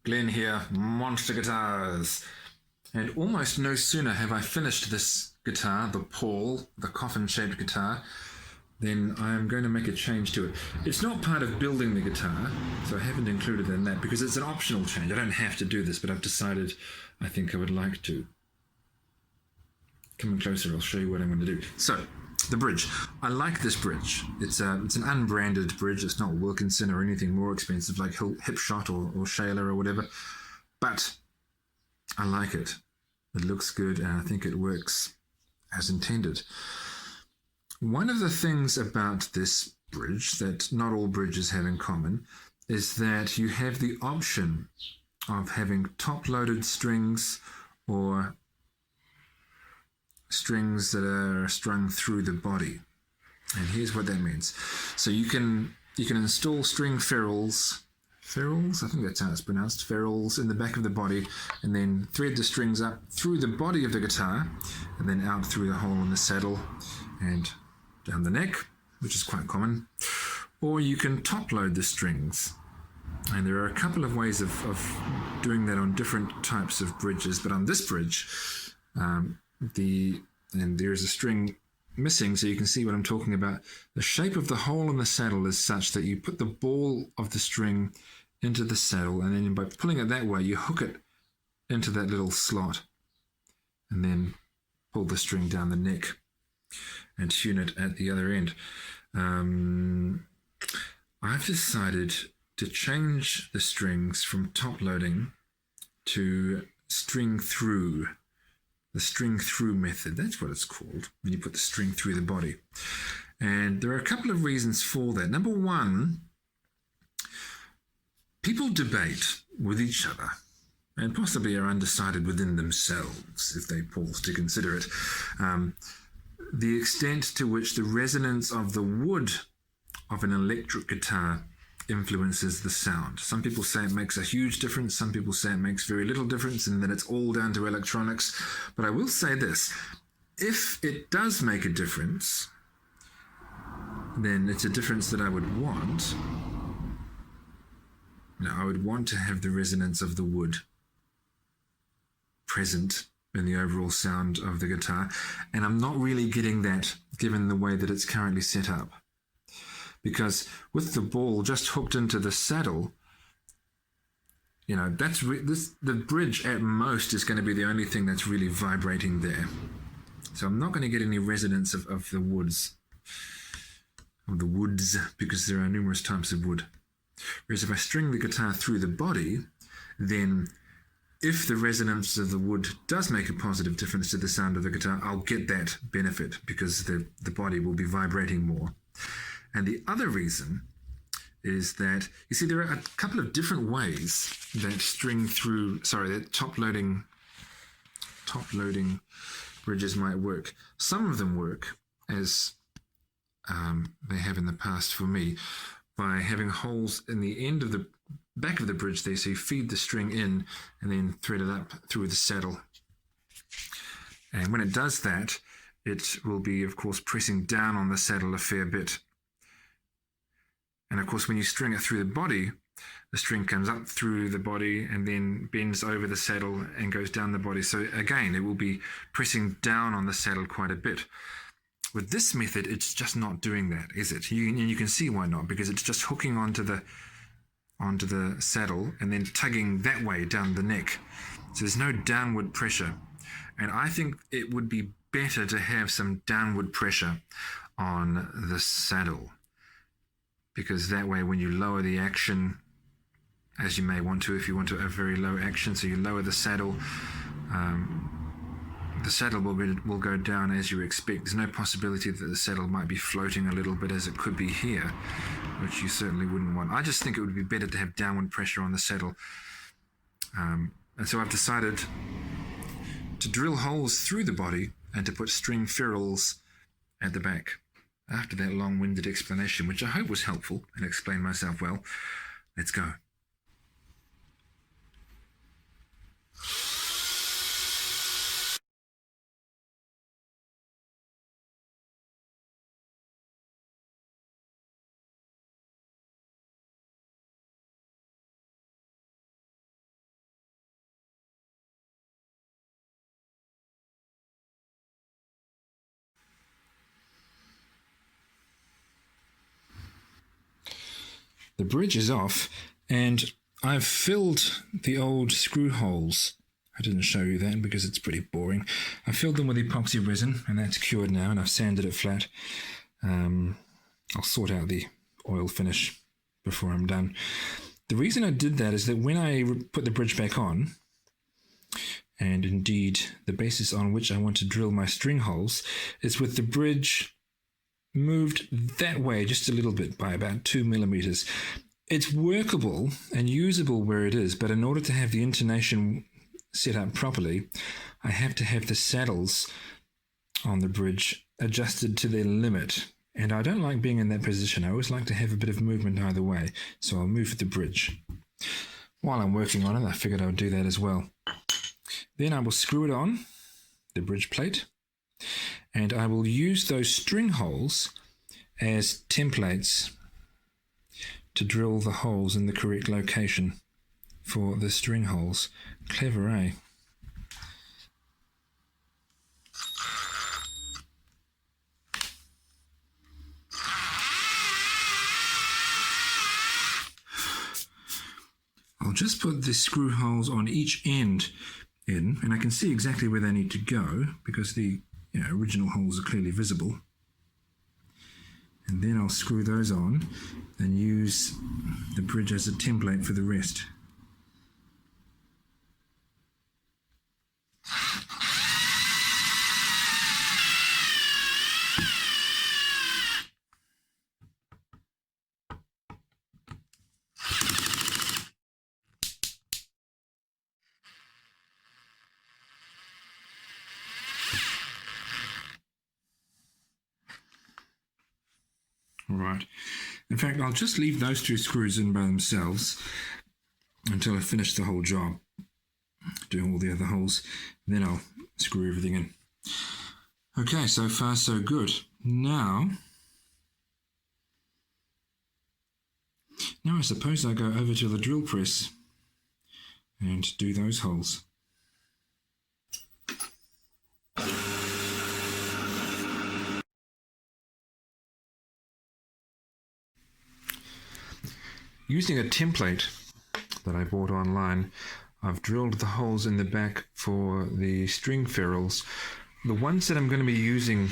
Glenn here, Monster Guitars. And almost no sooner have I finished this guitar, the Paul, the coffin shaped guitar, then I am going to make a change to it. It's not part of building the guitar, so I haven't included it in that because it's an optional change. I don't have to do this, but I've decided I think I would like to. Come in closer, I'll show you what I'm going to do. So, the bridge. I like this bridge. It's an unbranded bridge. It's not Wilkinson or anything more expensive like Hipshot or Shaler or whatever. But I like it. It looks good and I think it works as intended. One of the things about this bridge that not all bridges have in common is that you have the option of having top-loaded strings or strings that are strung through the body. And here's what that means. So you can install string ferrules, I think that's how it's pronounced, ferrules in the back of the body, and then thread the strings up through the body of the guitar, and then out through the hole in the saddle and down the neck, which is quite common. Or you can top load the strings. And there are a couple of ways of doing that on different types of bridges, but on this bridge, and there's a string missing, so you can see what I'm talking about. The shape of the hole in the saddle is such that you put the ball of the string into the saddle, and then by pulling it that way, you hook it into that little slot, and then pull the string down the neck and tune it at the other end. I've decided to change the strings from top loading to string through. The string through method, that's what it's called, when you put the string through the body. And there are a couple of reasons for that. Number one, people debate with each other and possibly are undecided within themselves, if they pause to consider it, the extent to which the resonance of the wood of an electric guitar influences the sound. Some people say it makes a huge difference, some people say it makes very little difference, and that it's all down to electronics. But I will say this, if it does make a difference, then it's a difference that I would want. I would want to have the resonance of the wood present in the overall sound of the guitar, and I'm not really getting that given the way that it's currently set up. Because with the ball just hooked into the saddle, the bridge at most is going to be the only thing that's really vibrating there. So I'm not going to get any resonance of the woods, because there are numerous types of wood. Whereas if I string the guitar through the body, then if the resonance of the wood does make a positive difference to the sound of the guitar, I'll get that benefit because the body will be vibrating more. And the other reason is that, you see, there are a couple of different ways that top-loading bridges might work. Some of them work, as they have in the past for me, by having holes in the end of the back of the bridge there, so you feed the string in and then thread it up through the saddle. And when it does that, it will be, of course, pressing down on the saddle a fair bit. And of course, when you string it through the body, the string comes up through the body and then bends over the saddle and goes down the body. So again, it will be pressing down on the saddle quite a bit. With this method, it's just not doing that, is it? You can see why not, because it's just hooking onto the saddle and then tugging that way down the neck. So there's no downward pressure. And I think it would be better to have some downward pressure on the saddle, because that way when you lower the action, as you may want to if you want to have very low action, so you lower the saddle will go down as you expect. There's no possibility that the saddle might be floating a little bit as it could be here, which you certainly wouldn't want. I just think it would be better to have downward pressure on the saddle. And so I've decided to drill holes through the body and to put string ferrules at the back. After that long-winded explanation, which I hope was helpful and explained myself well, let's go. the bridge is off, and I've filled the old screw holes. I didn't show you that because it's pretty boring. I filled them with epoxy resin, and that's cured now, and I've sanded it flat. I'll sort out the oil finish before I'm done. The reason I did that is that when I put the bridge back on, and indeed the basis on which I want to drill my string holes, is with the bridge moved that way just a little bit by about 2 millimeters. It's workable and usable where it is, but in order to have the intonation set up properly, I have to have the saddles on the bridge adjusted to their limit. And I don't like being in that position. I always like to have a bit of movement either way. So I'll move the bridge. While I'm working on it, I figured I would do that as well. Then I will screw it on, the bridge plate, and I will use those string holes as templates to drill the holes in the correct location for the string holes. Clever, eh? I'll just put the screw holes on each end in, and I can see exactly where they need to go because the original holes are clearly visible. And then I'll screw those on and use the bridge as a template for the rest. Right. In fact, I'll just leave those 2 screws in by themselves until I finish the whole job, doing all the other holes. Then I'll screw everything in. Okay, so far so good. Now I suppose I go over to the drill press and do those holes. Using a template that I bought online, I've drilled the holes in the back for the string ferrules. The ones that I'm going to be using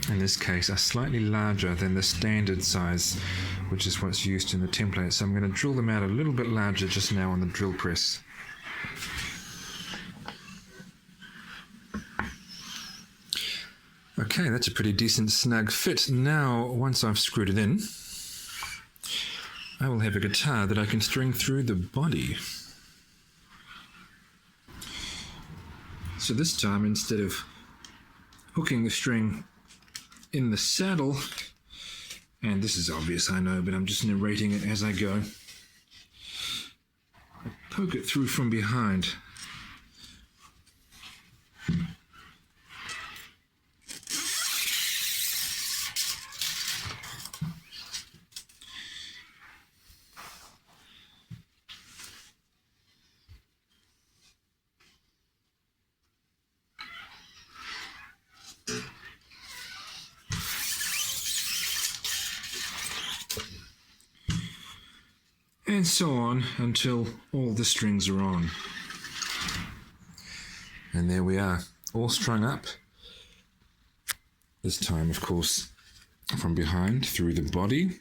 in this case are slightly larger than the standard size, which is what's used in the template. So I'm going to drill them out a little bit larger just now on the drill press. Okay, that's a pretty decent snug fit. Now, once I've screwed it in, I will have a guitar that I can string through the body. So this time, instead of hooking the string in the saddle, and this is obvious, I know, but I'm just narrating it as I go, I poke it through from behind. And so on until all the strings are on. And there we are, all strung up. This time, of course, from behind through the body.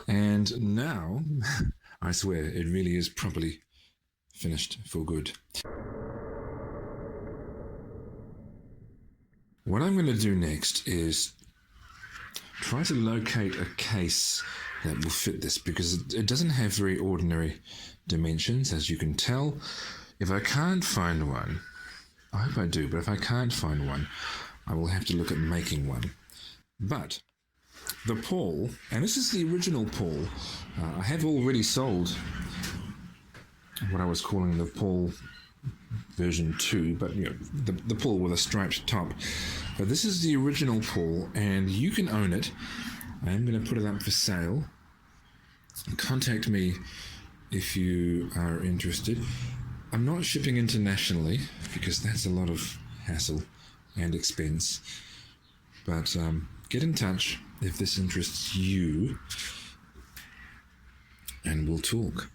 And now, I swear, it really is properly finished for good. What I'm going to do next is try to locate a case that will fit this, because it doesn't have very ordinary dimensions, as you can tell. If I can't find one, I hope I do, but if I can't find one, I will have to look at making one. But the pawl, and this is the original pawl, I have already sold what I was calling the pawl version 2, but the pawl with a striped top. But this is the original pawl, and you can own it. I am going to put it up for sale. Contact me if you are interested. I'm not shipping internationally because that's a lot of hassle and expense. But get in touch if this interests you. And we'll talk.